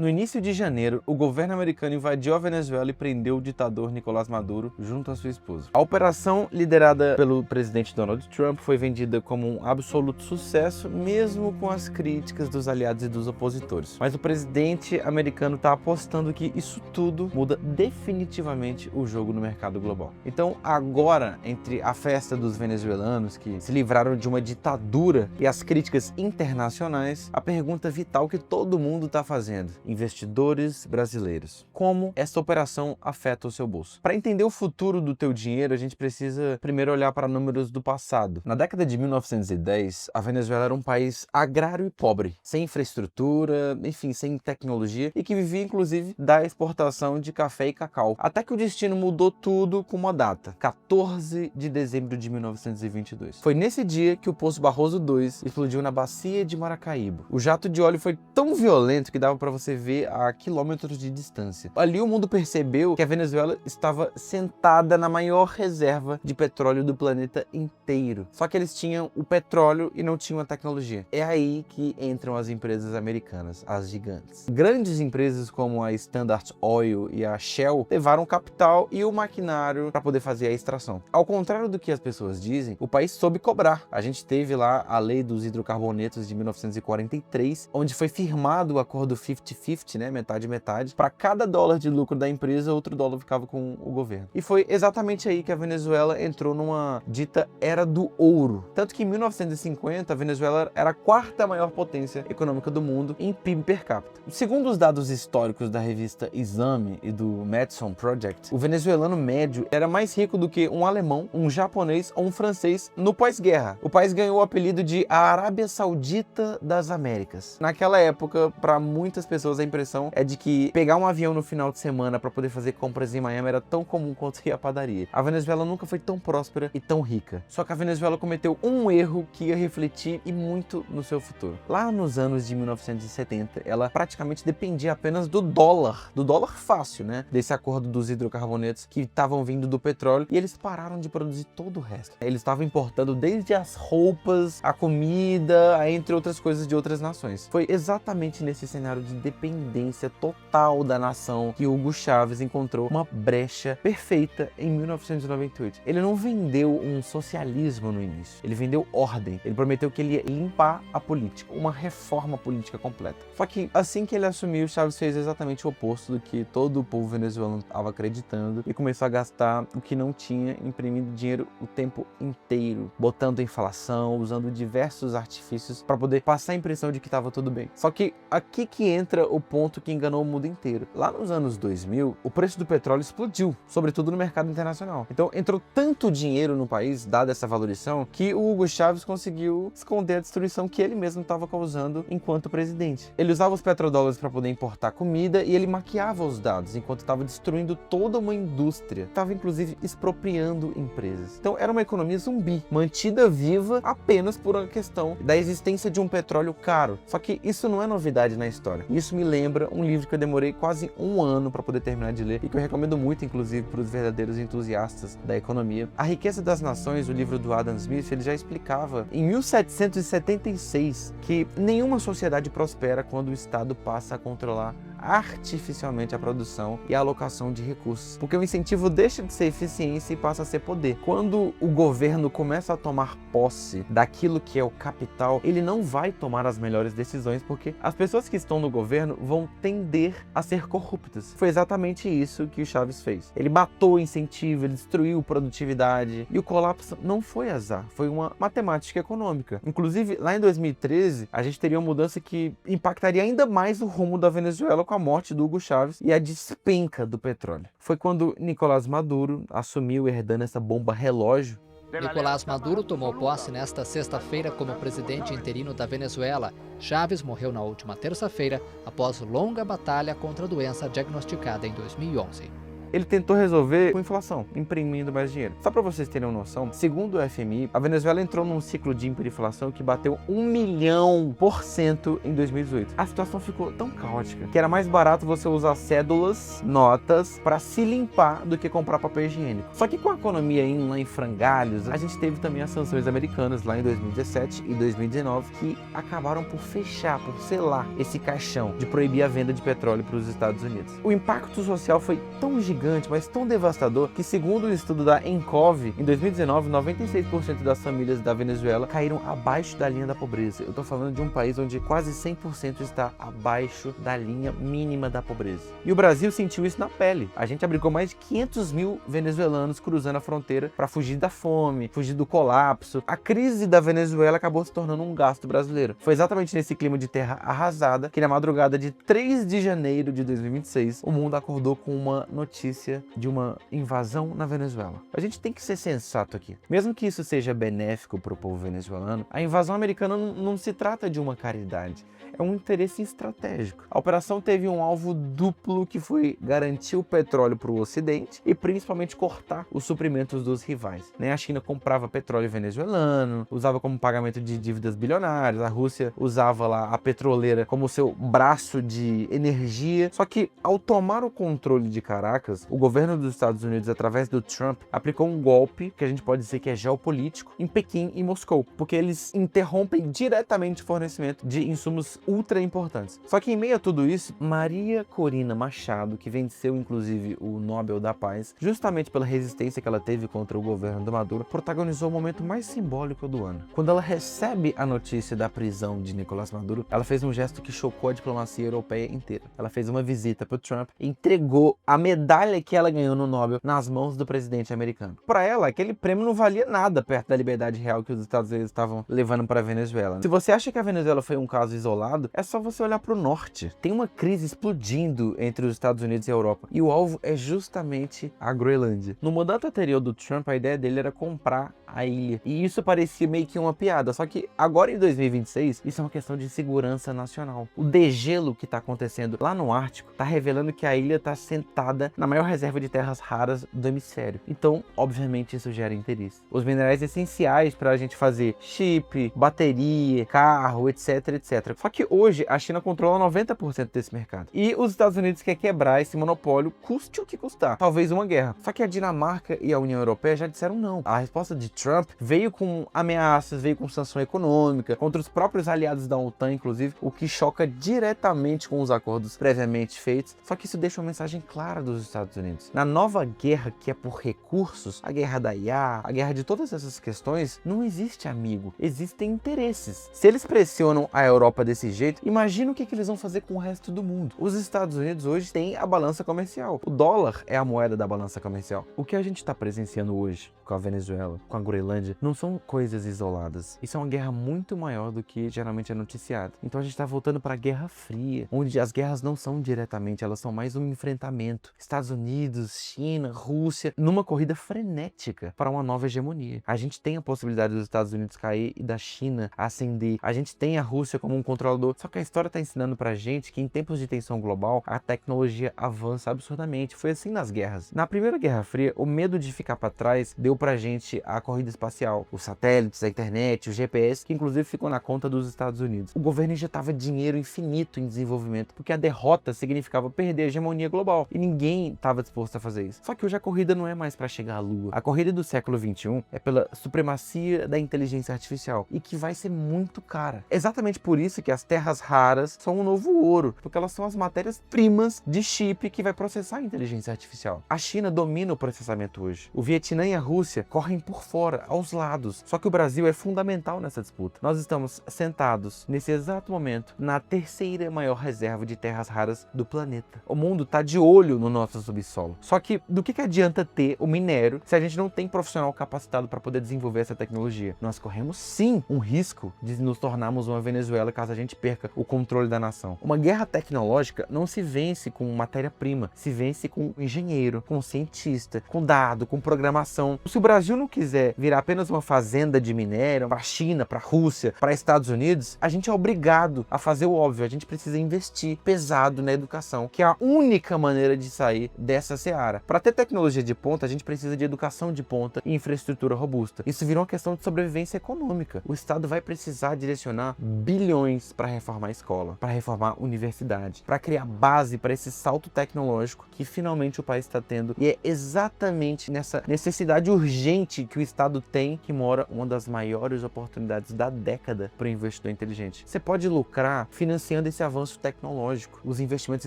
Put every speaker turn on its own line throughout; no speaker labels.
No início de janeiro, o governo americano invadiu a Venezuela e prendeu o ditador Nicolás Maduro junto à sua esposa. A operação, liderada pelo presidente Donald Trump, foi vendida como um absoluto sucesso, mesmo com as críticas dos aliados e dos opositores. Mas o presidente americano está apostando que isso tudo muda definitivamente o jogo no mercado global. Então, agora, entre a festa dos venezuelanos que se livraram de uma ditadura e as críticas internacionais, a pergunta vital que todo mundo está fazendo: investidores brasileiros, como essa operação afeta o seu bolso? Para entender o futuro do teu dinheiro, a gente precisa primeiro olhar para números do passado. Na década de 1910, a Venezuela era um país agrário e pobre, sem infraestrutura, enfim, sem tecnologia, e que vivia inclusive da exportação de café e cacau. Até que o destino mudou tudo com uma data: 14 de dezembro de 1922. Foi nesse dia que o Poço Barroso II explodiu na bacia de Maracaibo. O jato de óleo foi tão violento que dava para você ver a quilômetros de distância. Ali o mundo percebeu que a Venezuela estava sentada na maior reserva de petróleo do planeta inteiro. Só que eles tinham o petróleo e não tinham a tecnologia. É aí que entram as empresas americanas, as gigantes. Grandes empresas como a Standard Oil e a Shell levaram o capital e o maquinário para poder fazer a extração. Ao contrário do que as pessoas dizem, o país soube cobrar. A gente teve lá a lei dos hidrocarbonetos de 1943, onde foi firmado o acordo 50-50, né, metade. Para cada dólar de lucro da empresa, outro dólar ficava com o governo. E foi exatamente aí que a Venezuela entrou numa dita era do ouro. Tanto que em 1950, a Venezuela era a quarta maior potência econômica do mundo em PIB per capita. Segundo os dados históricos da revista Exame e do Madison Project, o venezuelano médio era mais rico do que um alemão, um japonês ou um francês no pós-guerra. O país ganhou o apelido de a Arábia Saudita das Américas. Naquela época, para muitas pessoas, a impressão é de que pegar um avião no final de semana para poder fazer compras em Miami era tão comum quanto ir à padaria. A Venezuela nunca foi tão próspera e tão rica. Só que a Venezuela cometeu um erro que ia refletir e muito no seu futuro. Lá nos anos de 1970, ela praticamente dependia apenas do dólar fácil, né? Desse acordo dos hidrocarbonetos que estavam vindo do petróleo, e eles pararam de produzir todo o resto. Eles estavam importando desde as roupas, a comida, entre outras coisas de outras nações. Foi exatamente nesse cenário de dependência total da nação que Hugo Chávez encontrou uma brecha perfeita em 1998. Ele não vendeu um socialismo no início, ele vendeu ordem. Ele prometeu que ele ia limpar a política, uma reforma política completa. Só que assim que ele assumiu, Chávez fez exatamente o oposto do que todo o povo venezuelano estava acreditando e começou a gastar o que não tinha, imprimindo dinheiro o tempo inteiro, botando inflação, usando diversos artifícios para poder passar a impressão de que estava tudo bem. Só que aqui que entra o ponto que enganou o mundo inteiro. Lá nos anos 2000, o preço do petróleo explodiu, sobretudo no mercado internacional. Então entrou tanto dinheiro no país, dada essa valorização, que o Hugo Chávez conseguiu esconder a destruição que ele mesmo estava causando enquanto presidente. Ele usava os petrodólares para poder importar comida e ele maquiava os dados enquanto estava destruindo toda uma indústria. Estava inclusive expropriando empresas. Então era uma economia zumbi, mantida viva apenas por uma questão da existência de um petróleo caro. Só que isso não é novidade na história. Isso me lembra um livro que eu demorei quase um ano para poder terminar de ler e que eu recomendo muito, inclusive, para os verdadeiros entusiastas da economia. A Riqueza das Nações, o livro do Adam Smith, ele já explicava em 1776 que nenhuma sociedade prospera quando o Estado passa a controlar artificialmente a produção e a alocação de recursos, porque o incentivo deixa de ser eficiência e passa a ser poder. Quando o governo começa a tomar posse daquilo que é o capital, ele não vai tomar as melhores decisões, porque as pessoas que estão no governo vão tender a ser corruptas. Foi exatamente isso que o Chávez fez. Ele matou o incentivo, ele destruiu produtividade, e o colapso não foi azar, foi uma matemática econômica. Inclusive, lá em 2013, a gente teria uma mudança que impactaria ainda mais o rumo da Venezuela com a morte do Hugo Chávez e a despenca do petróleo. Foi quando Nicolás Maduro assumiu, herdando essa bomba relógio.
Nicolás Maduro tomou posse nesta sexta-feira como presidente interino da Venezuela. Chávez morreu na última terça-feira após longa batalha contra a doença diagnosticada em 2011.
Ele tentou resolver com inflação, imprimindo mais dinheiro. Só para vocês terem uma noção, segundo o FMI, a Venezuela entrou num ciclo de hiperinflação que bateu 1.000.000% em 2018. A situação ficou tão caótica que era mais barato você usar cédulas, notas, para se limpar do que comprar papel higiênico. Só que com a economia indo lá em frangalhos, a gente teve também as sanções americanas lá em 2017 e 2019 que acabaram por fechar, por selar esse caixão de proibir a venda de petróleo para os Estados Unidos. O impacto social foi tão gigante, mas tão devastador, que segundo o estudo da Encov, em 2019, 96% das famílias da Venezuela caíram abaixo da linha da pobreza. Eu tô falando de um país onde quase 100% está abaixo da linha mínima da pobreza. E o Brasil sentiu isso na pele. A gente abrigou mais de 500 mil venezuelanos cruzando a fronteira para fugir da fome, fugir do colapso. A crise da Venezuela acabou se tornando um gasto brasileiro. Foi exatamente nesse clima de terra arrasada que na madrugada de 3 de janeiro de 2026, o mundo acordou com uma notícia de uma invasão na Venezuela. A gente tem que ser sensato aqui. Mesmo que isso seja benéfico para o povo venezuelano, a invasão americana não se trata de uma caridade. É um interesse estratégico. A operação teve um alvo duplo que foi garantir o petróleo para o Ocidente e principalmente cortar os suprimentos dos rivais. A China comprava petróleo venezuelano, usava como pagamento de dívidas bilionárias, a Rússia usava lá a petroleira como seu braço de energia. Só que ao tomar o controle de Caracas, o governo dos Estados Unidos, através do Trump, aplicou um golpe, que a gente pode dizer que é geopolítico, em Pequim e Moscou, porque eles interrompem diretamente o fornecimento de insumos ultra importantes. Só que em meio a tudo isso, Maria Corina Machado, que venceu inclusive o Nobel da Paz, justamente pela resistência que ela teve contra o governo do Maduro, protagonizou o momento mais simbólico do ano. Quando ela recebe a notícia da prisão de Nicolás Maduro, ela fez um gesto que chocou a diplomacia europeia inteira. Ela fez uma visita para o Trump e entregou a medalha que ela ganhou no Nobel nas mãos do presidente americano. Para ela, aquele prêmio não valia nada perto da liberdade real que os Estados Unidos estavam levando para a Venezuela. Se você acha que a Venezuela foi um caso isolado, é só você olhar para o norte. Tem uma crise explodindo entre os Estados Unidos e a Europa, e o alvo é justamente a Groenlândia. No mandato anterior do Trump, a ideia dele era comprar a ilha, e isso parecia meio que uma piada, só que agora em 2026, isso é uma questão de segurança nacional. O degelo que está acontecendo lá no Ártico está revelando que a ilha está sentada na maior reserva de terras raras do hemisfério. Então, obviamente, isso gera interesse. Os minerais essenciais para a gente fazer chip, bateria, carro, etc, etc. Só que hoje a China controla 90% desse mercado. E os Estados Unidos quer quebrar esse monopólio, custe o que custar. Talvez uma guerra. Só que a Dinamarca e a União Europeia já disseram não. A resposta de Trump veio com ameaças, veio com sanção econômica, contra os próprios aliados da OTAN, inclusive, o que choca diretamente com os acordos previamente feitos. Só que isso deixa uma mensagem clara dos Estados Unidos. Na nova guerra que é por recursos, a guerra da IA, a guerra de todas essas questões, não existe amigo, existem interesses. Se eles pressionam a Europa desse jeito, imagina o que eles vão fazer com o resto do mundo. Os Estados Unidos hoje têm a balança comercial. O dólar é a moeda da balança comercial. O que a gente está presenciando hoje com a Venezuela, com a Groenlândia, não são coisas isoladas. Isso é uma guerra muito maior do que geralmente é noticiado. Então a gente está voltando para a Guerra Fria, onde as guerras não são diretamente, elas são mais um enfrentamento. Estados Unidos, China, Rússia, numa corrida frenética para uma nova hegemonia. A gente tem a possibilidade dos Estados Unidos cair e da China ascender. A gente tem a Rússia como um controlador. Só que a história está ensinando pra gente que em tempos de tensão global, a tecnologia avança absurdamente. Foi assim nas guerras. Na Primeira Guerra Fria, o medo de ficar para trás deu pra gente a corrida espacial, os satélites, a internet, o GPS, que inclusive ficou na conta dos Estados Unidos. O governo injetava dinheiro infinito em desenvolvimento, porque a derrota significava perder a hegemonia global, e ninguém estava disposto a fazer isso. Só que hoje a corrida não é mais para chegar à Lua. A corrida do século XXI é pela supremacia da inteligência artificial, e que vai ser muito cara. Exatamente por isso que as terras raras são um novo ouro, porque elas são as matérias-primas de chip que vai processar a inteligência artificial. A China domina o processamento hoje. O Vietnã e a Rússia correm por fora, aos lados. Só que o Brasil é fundamental nessa disputa. Nós estamos sentados, nesse exato momento, na terceira maior reserva de terras raras do planeta. O mundo está de olho no nosso subsolo. Só que do que adianta ter o minério se a gente não tem profissional capacitado para poder desenvolver essa tecnologia? Nós corremos sim um risco de nos tornarmos uma Venezuela caso a gente perca o controle da nação. Uma guerra tecnológica não se vence com matéria-prima, se vence com engenheiro, com cientista, com dado, com programação. Se o Brasil não quiser virar apenas uma fazenda de minério para a China, para a Rússia, para Estados Unidos, a gente é obrigado a fazer o óbvio. A gente precisa investir pesado na educação, que é a única maneira de sair dessa seara. Para ter tecnologia de ponta, a gente precisa de educação de ponta e infraestrutura robusta. Isso virou uma questão de sobrevivência econômica. O Estado vai precisar direcionar bilhões para reformar a escola, para reformar a universidade, para criar base para esse salto tecnológico que finalmente o país está tendo. E é exatamente nessa necessidade urgente que o Estado tem que mora uma das maiores oportunidades da década para o investidor inteligente. Você pode lucrar financiando esse avanço tecnológico. Os investimentos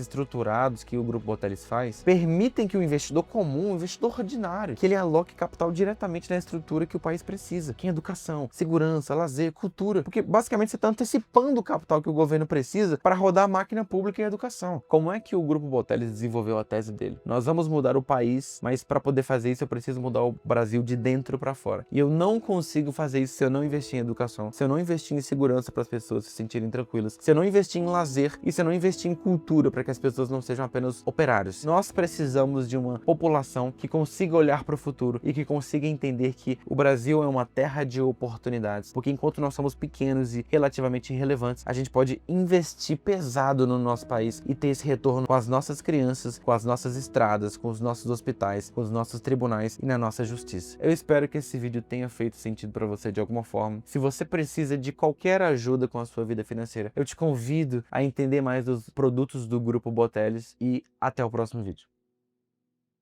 estruturados que o Grupo Botellis faz permitem que o investidor comum, o investidor ordinário, que ele aloque capital diretamente na estrutura que o país precisa, que é educação, segurança, lazer, cultura. Porque basicamente você está antecipando o capital que o governo precisa para rodar a máquina pública e a educação. Como é que o Grupo Botellis desenvolveu a tese dele? Nós vamos mudar o país, mas para poder fazer isso eu preciso mudar o Brasil de dentro para fora. E eu não consigo fazer isso se eu não investir em educação, se eu não investir em segurança para as pessoas se sentirem tranquilas, se eu não investir em lazer e se eu não investir em cultura para que as pessoas não sejam apenas operários. Nós precisamos de uma população que consiga olhar para o futuro e que consiga entender que o Brasil é uma terra de oportunidades, porque enquanto nós somos pequenos e relativamente irrelevantes, a gente pode investir pesado no nosso país e ter esse retorno com as nossas crianças, com as nossas estradas, com os nossos hospitais, com os nossos tribunais e na nossa justiça. Eu espero que esse vídeo tenha feito sentido para você de alguma forma. Se você precisa de qualquer ajuda com a sua vida financeira, eu te convido a entender mais dos produtos do Grupo Botellis e até o próximo vídeo.